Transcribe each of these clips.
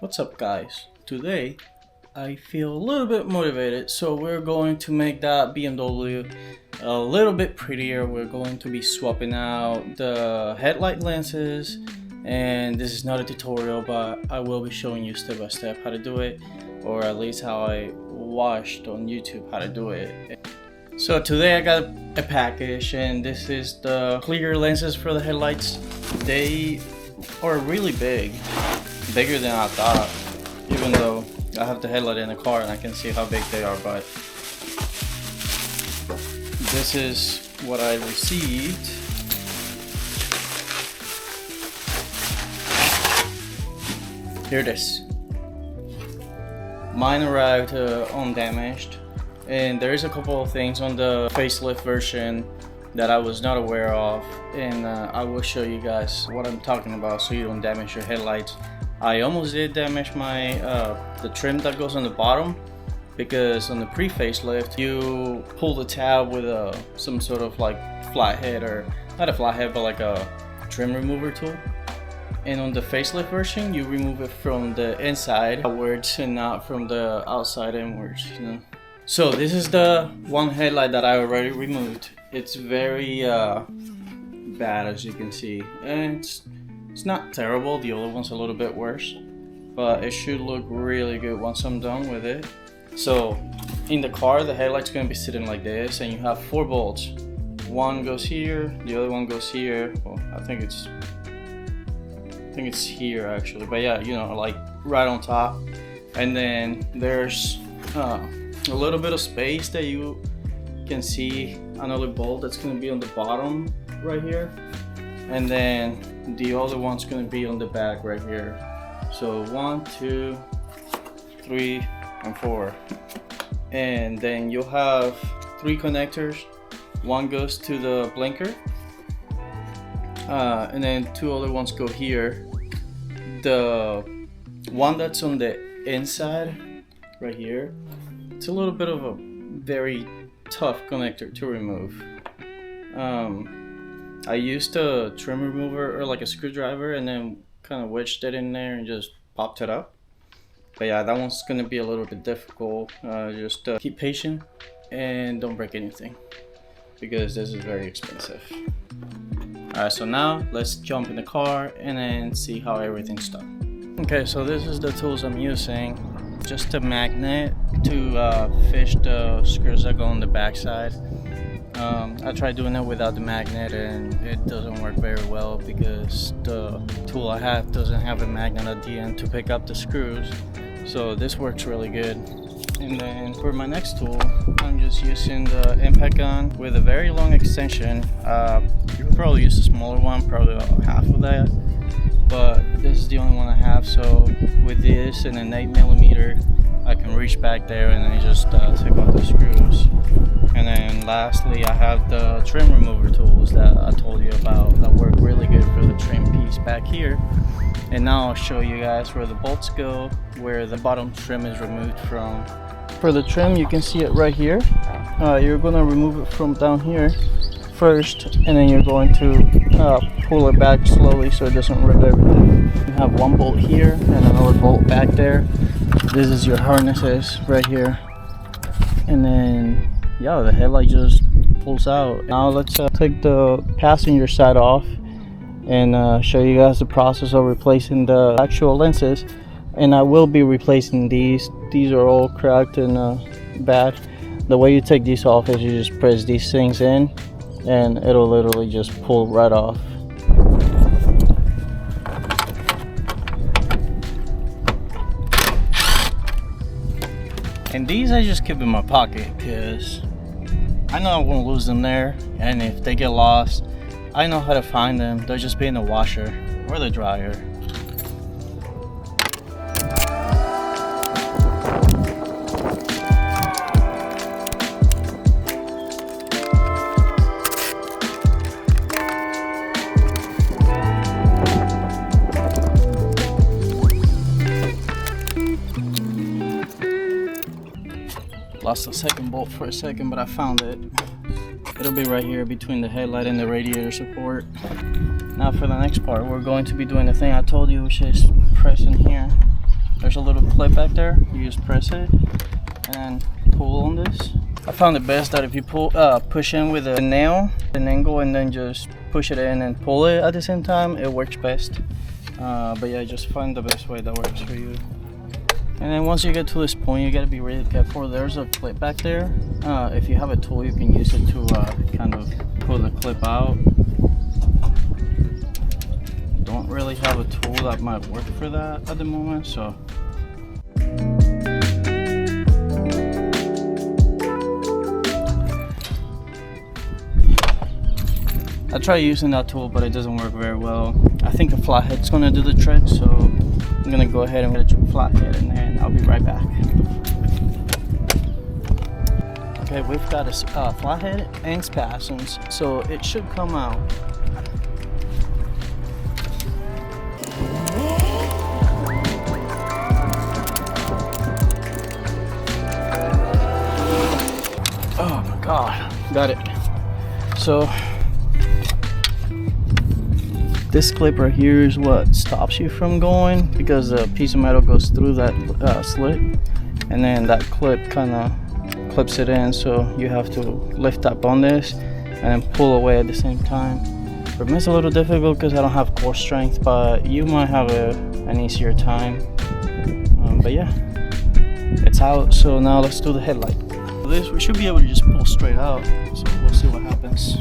What's up, guys? Today I feel a little bit motivated, so we're going to make that BMW a little bit prettier. We're going to be swapping out the headlight lenses, and this is not a tutorial, but I will be showing you step by step how to do it, or at least how I watched on YouTube how to do it. So today I got a package, and this is the clear lenses for the headlights. They are really big, bigger than I thought, even though I have the headlight in the car and I can see how big they are. But this is what I received. Here it is. Mine arrived undamaged, and there is a couple of things on the facelift version that I was not aware of, and I will show you guys what I'm talking about so you don't damage your headlights. I almost did damage my the trim that goes on the bottom, because on the pre-facelift you pull the tab with some sort of like flathead, or not a flathead but like a trim remover tool, and on the facelift version you remove it from the inside outwards and not from the outside inwards, you know. So this is the one headlight that I already removed. It's very bad, as you can see, and it's not terrible. The other one's a little bit worse, but it should look really good once I'm done with it. So in the car, the headlight's gonna be sitting like this, and you have 4 bolts. One goes here, the other one goes here. Well, I think it's here actually, but yeah, you know, like right on top. And then there's a little bit of space that you can see another bolt that's going to be on the bottom right here, and then the other one's going to be on the back right here. So 1, 2, 3, and 4, and then you'll have 3 connectors. One goes to the blinker, and then 2 other ones go here. The one that's on the inside right here, it's a little bit of a very tough connector to remove. I used a trim remover or like a screwdriver and then kind of wedged it in there and just popped it up. But yeah, that one's gonna be a little bit difficult. Just keep patient and don't break anything, because this is very expensive. Alright, so now let's jump in the car and then see how everything's done. Okay, so this is the tools I'm using. Just a magnet to fish the screws that go on the back side. I tried doing it without the magnet and it doesn't work very well, because the tool I have doesn't have a magnet at the end to pick up the screws. So this works really good. And then for my next tool, I'm just using the impact gun with a very long extension. You could probably use a smaller one, probably about half of that, but this is the only one I have. So with this and an 8mm, I can reach back there and then just take off the screws. And then lastly, I have the trim remover tools that I told you about that work really good for the trim piece back here. And now I'll show you guys where the bolts go, where the bottom trim is removed from. For the trim, you can see it right here. You're gonna remove it from down here first, and then you're going to pull it back slowly so it doesn't rip everything. You have one bolt here and another bolt back there. This is your harnesses right here, and then yeah, the headlight just pulls out. Now let's take the passenger side off and show you guys the process of replacing the actual lenses. And I will be replacing these. These are all cracked and bad. The way you take these off is you just press these things in and it'll literally just pull right off. And these I just keep in my pocket, because I know I won't lose them there, and if they get lost, I know how to find them. They'll just be in the washer or the dryer. Lost the second bolt for a second, but I found it. It'll be right here between the headlight and the radiator support. Now for the next part, we're going to be doing the thing I told you, which is pressing here. there's a little clip back there. You just press it and pull on this. I found it best that if you push in with a nail, an angle, and then just push it in and pull it at the same time, it works best. But yeah, just find the best way that works for you. And then once you get to this point, you gotta be really careful. There's a clip back there. If you have a tool, you can use it to kind of pull the clip out. Don't really have a tool that might work for that at the moment, so. I try using that tool, but it doesn't work very well. I think a flathead's gonna do the trick, so I'm gonna go ahead and put a flathead in there, and I'll be right back. Okay, we've got a flathead and spasms, so it should come out. Oh my god, got it. So this clip right here is what stops you from going, because the piece of metal goes through that slit, and then that clip kind of clips it in, so you have to lift up on this and then pull away at the same time. For me it's a little difficult because I don't have core strength, but you might have an easier time. But yeah, it's out, so now let's do the headlight. This we should be able to just pull straight out, so we'll see what happens.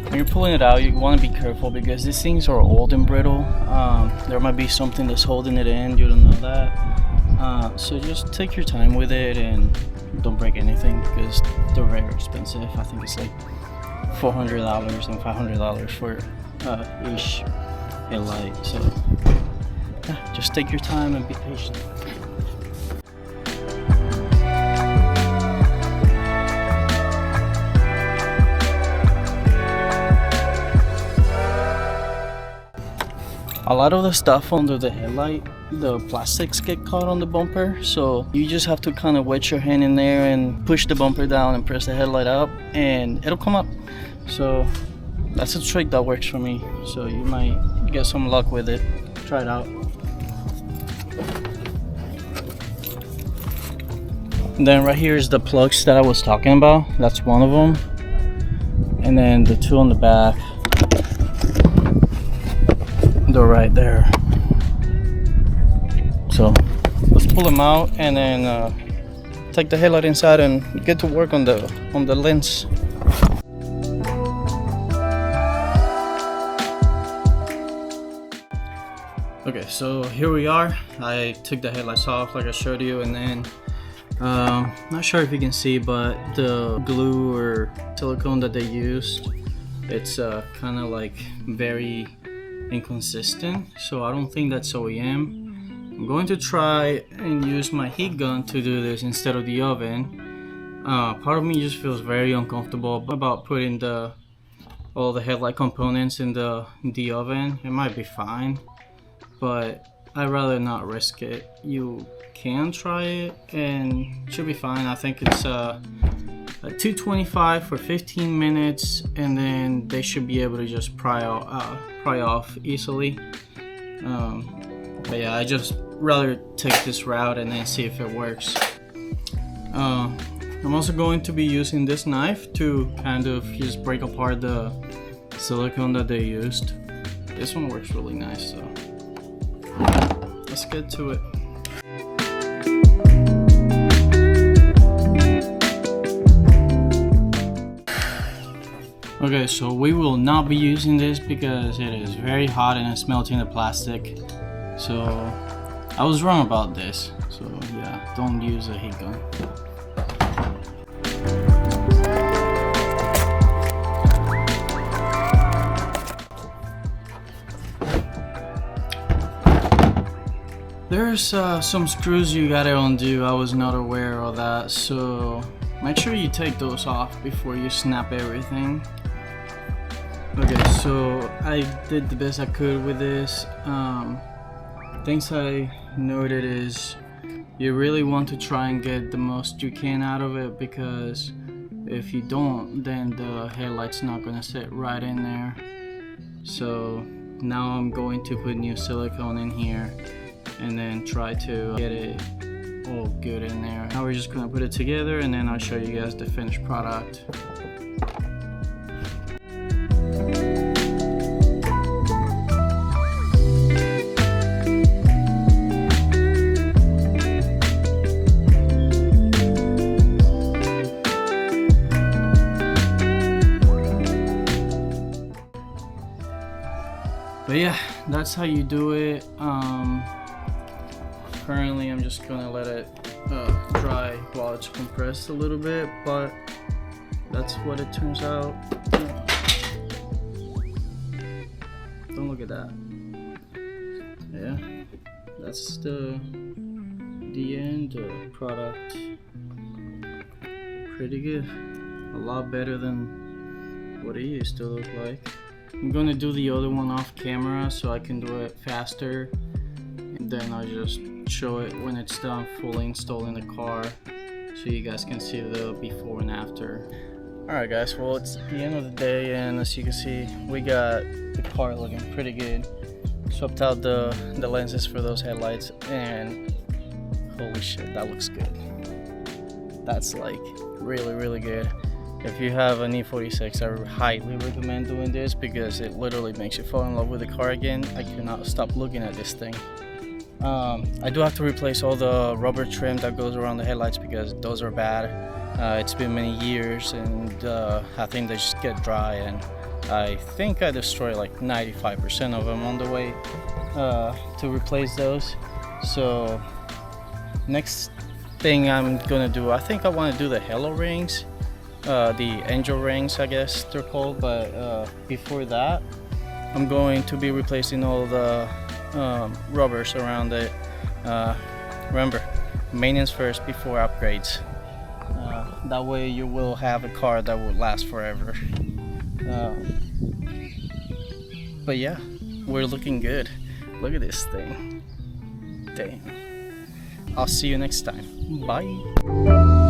When you're pulling it out, you want to be careful because these things are old and brittle. There might be something that's holding it in, you don't know that. So just take your time with it and don't break anything because they're very expensive. I think it's like $400 and $500 for each headlight. So yeah, just take your time and be patient. A lot of the stuff under the headlight, the plastics get caught on the bumper, so you just have to kind of wedge your hand in there and push the bumper down and press the headlight up and it'll come up. So that's a trick that works for me, so you might get some luck with it. Try it out. And then right here is the plugs that I was talking about. That's one of them, and then the two on the back, they're right there. So let's pull them out and then take the headlight inside and get to work on the lens. Okay, so here we are. I took the headlights off like I showed you, and then not sure if you can see, but the glue or silicone that they used, it's kind of like very inconsistent, so I don't think that's OEM. I'm going to try and use my heat gun to do this instead of the oven. Part of me just feels very uncomfortable about putting all the headlight components in the oven. It might be fine, but I'd rather not risk it. You can try it and it should be fine. I think it's 225 for 15 minutes, and then they should be able to just pry off easily. But yeah, I just rather take this route and then see if it works. I'm also going to be using this knife to kind of just break apart the silicone that they used. This one works really nice, so let's get to it. Okay, so we will not be using this because it is very hot and it's melting the plastic. So I was wrong about this. So yeah, don't use a heat gun. There's some screws you gotta undo. I was not aware of that, so make sure you take those off before you snap everything. Okay, so I did the best I could with this. Things I noted is you really want to try and get the most you can out of it, because If you don't, then the headlight's not gonna sit right in there. So now I'm going to put new silicone in here and then try to get it all good in there. Now we're just gonna put it together and then I'll show you guys the finished product. But yeah, that's how you do it. Currently I'm just gonna let it dry while it's compressed a little bit, but that's what it turns out. Don't look at that. Yeah, that's the end product. Pretty good. A lot better than what it used to look like. I'm gonna do the other one off camera so I can do it faster, and then I'll just show it when it's done fully installed in the car so you guys can see the before and after. Alright guys, well it's the end of the day, and as you can see we got the car looking pretty good. Swapped out the lenses for those headlights, and holy shit, that looks good. That's like really good. If you have an E46, I highly recommend doing this because it literally makes you fall in love with the car again. I cannot stop looking at this thing. I do have to replace all the rubber trim that goes around the headlights because those are bad. It's been many years, and I think they just get dry, and I think I destroyed like 95% of them on the way to replace those. So next thing I'm gonna do, I think I want to do the halo rings. The angel rings, I guess they're called, but before that I'm going to be replacing all the rubbers around it. Remember, maintenance first before upgrades. That way you will have a car that will last forever. But yeah, we're looking good. Look at this thing. Damn. I'll see you next time. Bye.